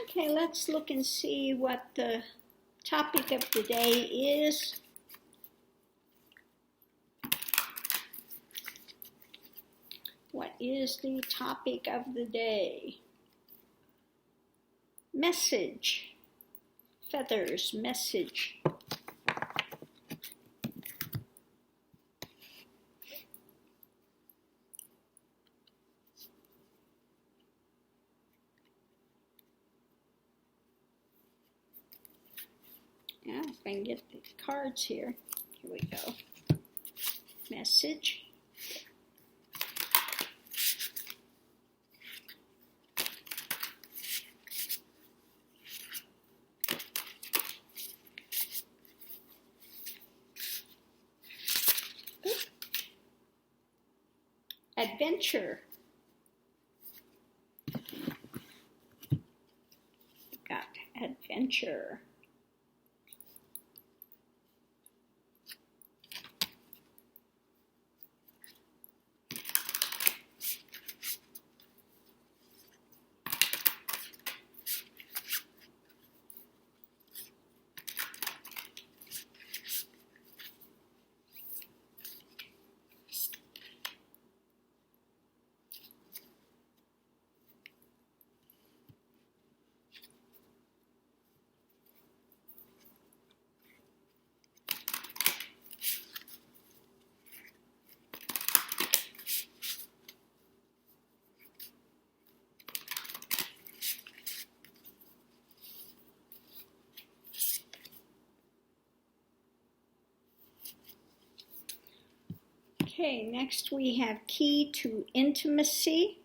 Okay, let's look and see what the topic of the day is. What is the topic of the day? Message. Feathers, message. Yeah, if I can get the cards here. Here we go. Message. Adventure. Got adventure. Okay, next we have key to intimacy.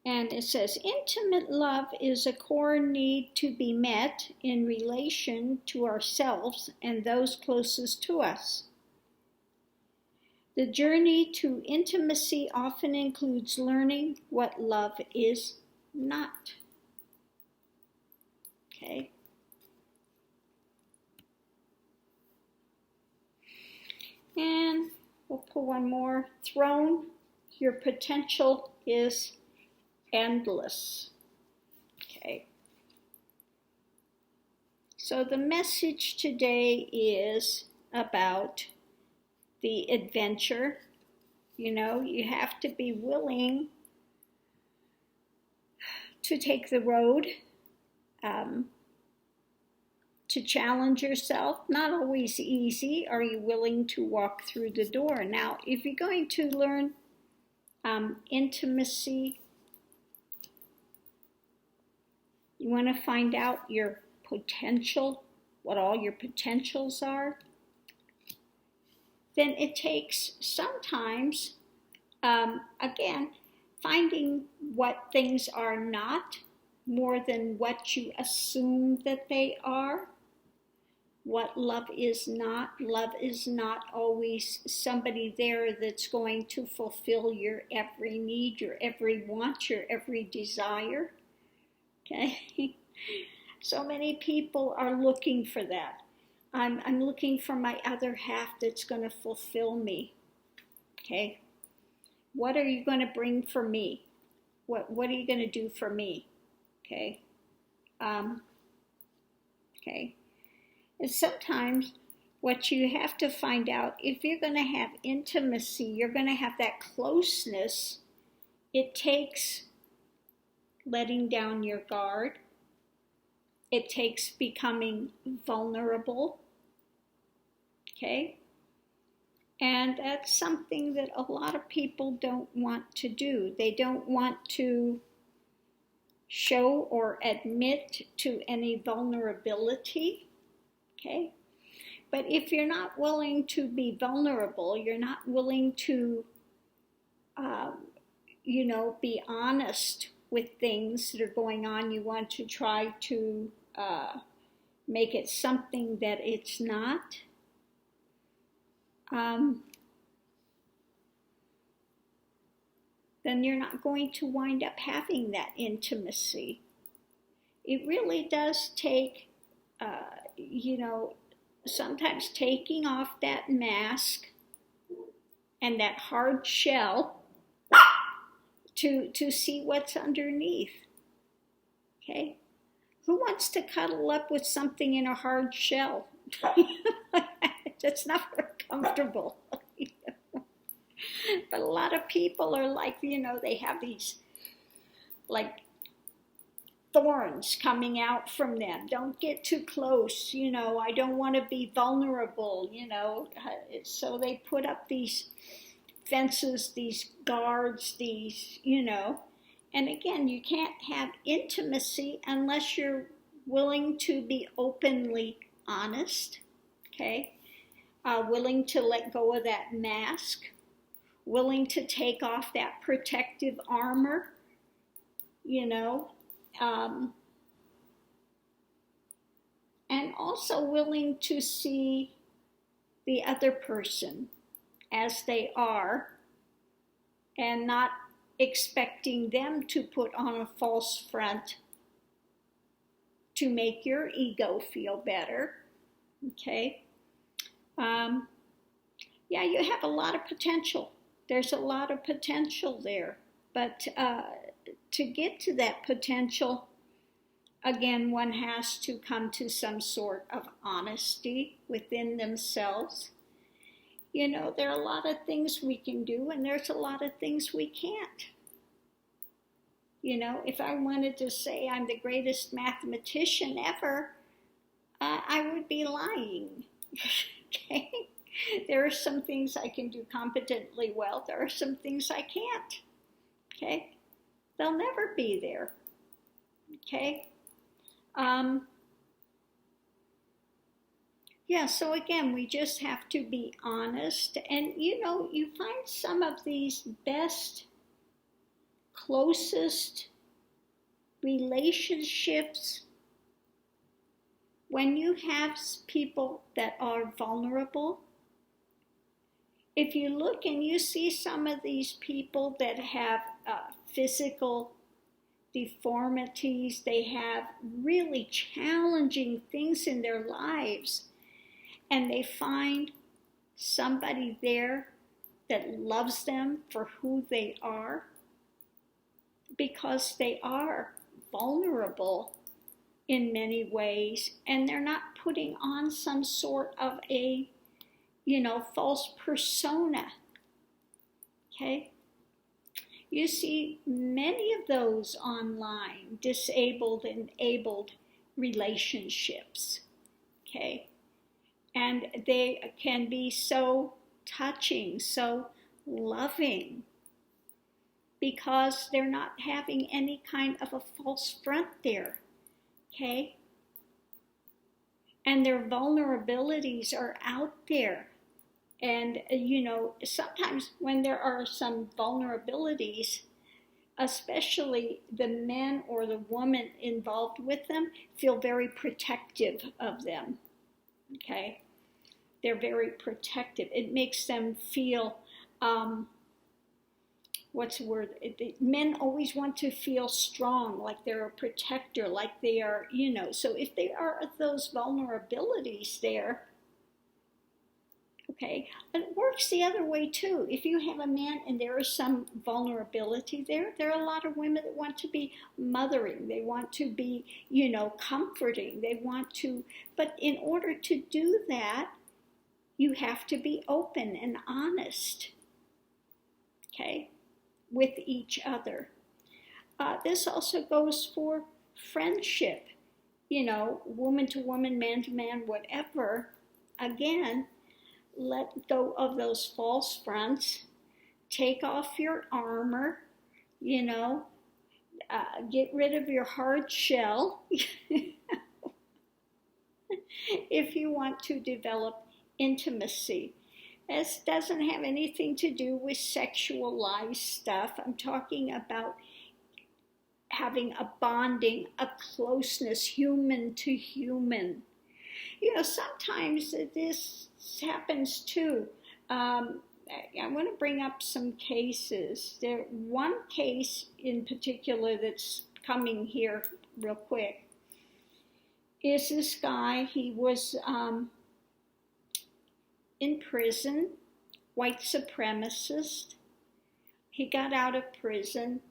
And it says, intimate love is a core need to be met in relation to ourselves and those closest to us. The journey to intimacy often includes learning what love is not. Okay. And we'll pull one more. Throne, your potential is endless. Okay. So the message today is about the adventure. You know, you have to be willing to take the road, to challenge yourself. Not always easy. Are you willing to walk through the door? Now, if you're going to learn intimacy, you want to find out your potential, what all your potentials are, then it takes sometimes, again, finding what things are not more than what you assume that they are. What love is not. Love is not always somebody there that's going to fulfill your every need, your every want, your every desire. Okay? So many people are looking for that. I'm looking for my other half that's going to fulfill me. Okay? What are you going to bring for me? What are you going to do for me? Okay? Okay? And sometimes what you have to find out, if you're going to have intimacy, you're going to have that closeness, it takes letting down your guard. It takes becoming vulnerable. Okay? And that's something that a lot of people don't want to do. They don't want to show or admit to any vulnerability. Okay? But if you're not willing to be vulnerable, you're not willing to, be honest with things that are going on, you want to try to make it something that it's not, then you're not going to wind up having that intimacy. It really does take, sometimes taking off that mask and that hard shell to see what's underneath. Okay? Who wants to cuddle up with something in a hard shell? That's not very comfortable. But a lot of people are like, they have these like thorns coming out from them. Don't get too close, I don't want to be vulnerable, So they put up these fences, these guards, these, and again, you can't have intimacy unless you're willing to be openly honest, okay? Willing to let go of that mask, willing to take off that protective armor, and also willing to see the other person as they are and not expecting them to put on a false front to make your ego feel better, okay? Yeah, you have a lot of potential. There's a lot of potential there, but to get to that potential, again, one has to come to some sort of honesty within themselves. There are a lot of things we can do, and there's a lot of things we can't. If I wanted to say I'm the greatest mathematician ever, I would be lying. Okay? There are some things I can do competently well. There are some things I can't. Okay? They'll never be there. Okay? Yeah, so again, we just have to be honest. And, you find some of these best, closest relationships when you have people that are vulnerable. If you look and you see some of these people that have physical deformities, they have really challenging things in their lives, and they find somebody there that loves them for who they are, because they are vulnerable in many ways, and they're not putting on some sort of a, false persona, okay? You see many of those online, disabled and abled relationships, okay? And they can be so touching, so loving, because they're not having any kind of a false front there, okay? And their vulnerabilities are out there. And, sometimes when there are some vulnerabilities, especially the man or the woman involved with them feel very protective of them, okay? They're very protective. It makes them feel, men always want to feel strong, like they're a protector, like they are, so if there are those vulnerabilities there, okay, it works the other way too. If you have a man and there is some vulnerability there are a lot of women that want to be mothering. They want to be, comforting. They want to, but in order to do that, you have to be open and honest, okay, with each other. This also goes for friendship, woman to woman, man to man, whatever. Again, let go of those false fronts, take off your armor, get rid of your hard shell if you want to develop intimacy. This doesn't have anything to do with sexualized stuff. I'm talking about having a bonding, a closeness, human to human. Sometimes this happens too. I want to bring up some cases. One case in particular that's coming here real quick is this guy. He was in prison, white supremacist. He got out of prison,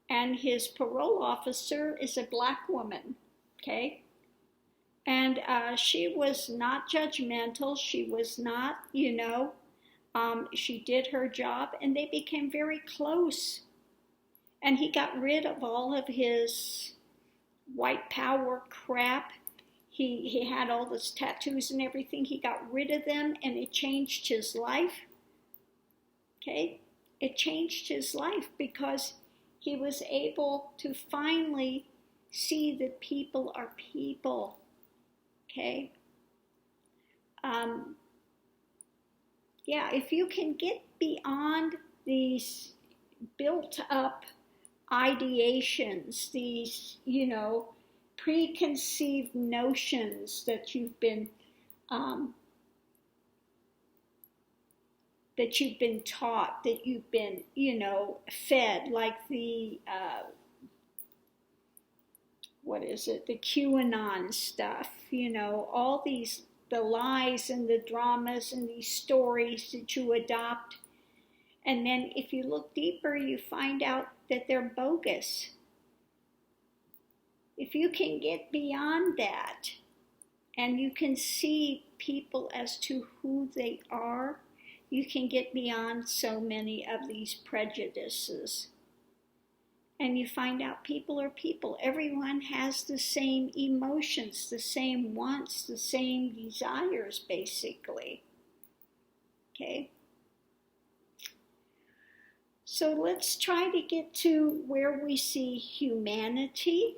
and his parole officer is a black woman, okay? And she was not judgmental. She was not, she did her job, and they became very close. And he got rid of all of his white power crap. He had all those tattoos and everything. He got rid of them, and it changed his life. Okay? It changed his life because he was able to finally see that people are people. Okay? If you can get beyond these built up ideations, these, preconceived notions that you've been taught, that you've been, fed, like the the QAnon stuff, all these, the lies and the dramas and these stories that you adopt. And then if you look deeper, you find out that they're bogus. If you can get beyond that, and you can see people as to who they are, you can get beyond so many of these prejudices. And you find out people are people. Everyone has the same emotions, the same wants, the same desires, basically. Okay? So let's try to get to where we see humanity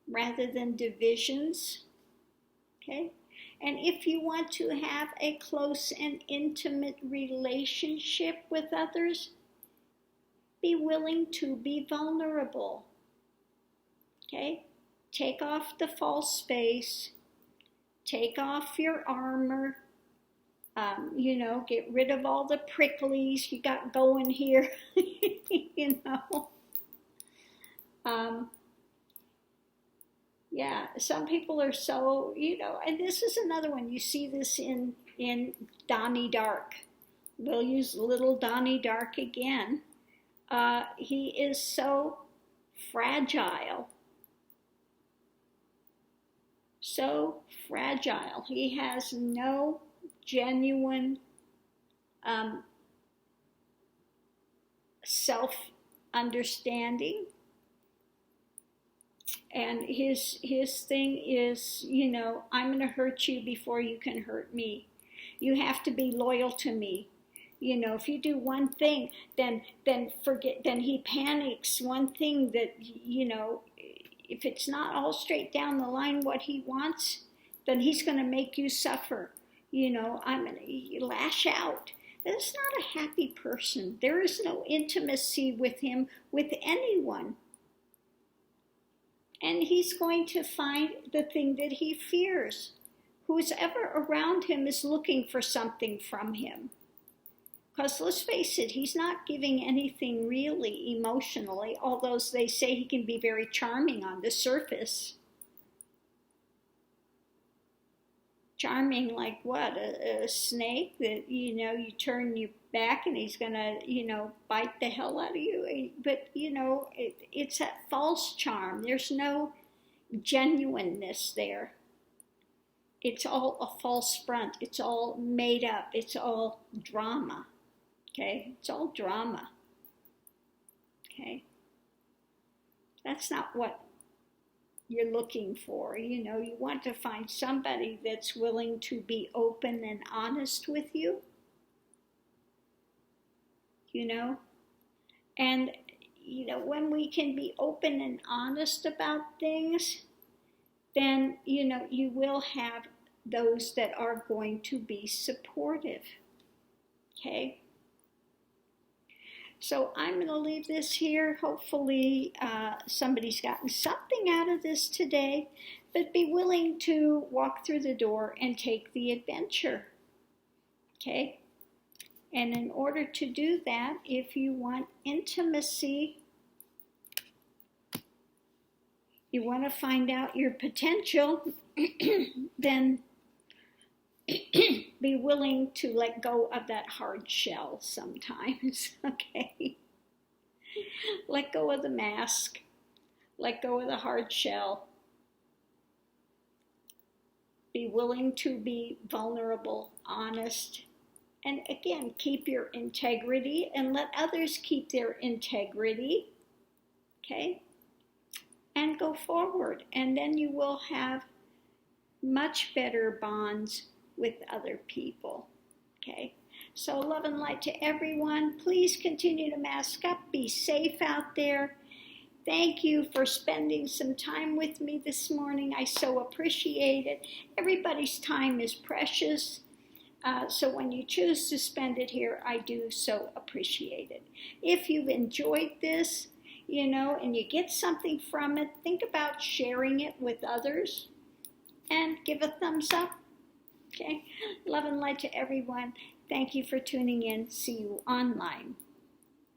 rather than divisions. Okay? And if you want to have a close and intimate relationship with others, be willing to be vulnerable. Okay? Take off the false face. Take off your armor. Get rid of all the pricklies you got going here. Some people are so, and this is another one. You see this in Donnie Dark. We'll use little Donnie Dark again. He is so fragile. So fragile. He has no genuine self-understanding. And his thing is, I'm going to hurt you before you can hurt me. You have to be loyal to me. If you do one thing, then he panics. One thing that, if it's not all straight down the line what he wants, then he's going to make you suffer. I'm going to lash out. That's not a happy person. There is no intimacy with him, with anyone. And he's going to find the thing that he fears. Who's ever around him is looking for something from him. Because let's face it, he's not giving anything really emotionally, although they say he can be very charming on the surface. Charming like what? A snake that, you turn your back and he's going to, bite the hell out of you. But, it's that false charm. There's no genuineness there. It's all a false front. It's all made up. It's all drama. Okay? It's all drama. Okay? That's not what you're looking for. You want to find somebody that's willing to be open and honest with you. And, when we can be open and honest about things, then, you will have those that are going to be supportive. Okay? So I'm going to leave this here. Hopefully somebody's gotten something out of this today, but be willing to walk through the door and take the adventure. Okay? And in order to do that, if you want intimacy, you want to find out your potential, then be willing to let go of that hard shell sometimes, okay? Let go of the mask. Let go of the hard shell. Be willing to be vulnerable, honest, and again, keep your integrity and let others keep their integrity, okay? And go forward, and then you will have much better bonds with other people, okay? So love and light to everyone. Please continue to mask up. Be safe out there. Thank you for spending some time with me this morning. I so appreciate it. Everybody's time is precious. So when you choose to spend it here, I do so appreciate it. If you've enjoyed this, and you get something from it, think about sharing it with others and give a thumbs up. Okay? Love and light to everyone. Thank you for tuning in. See you online.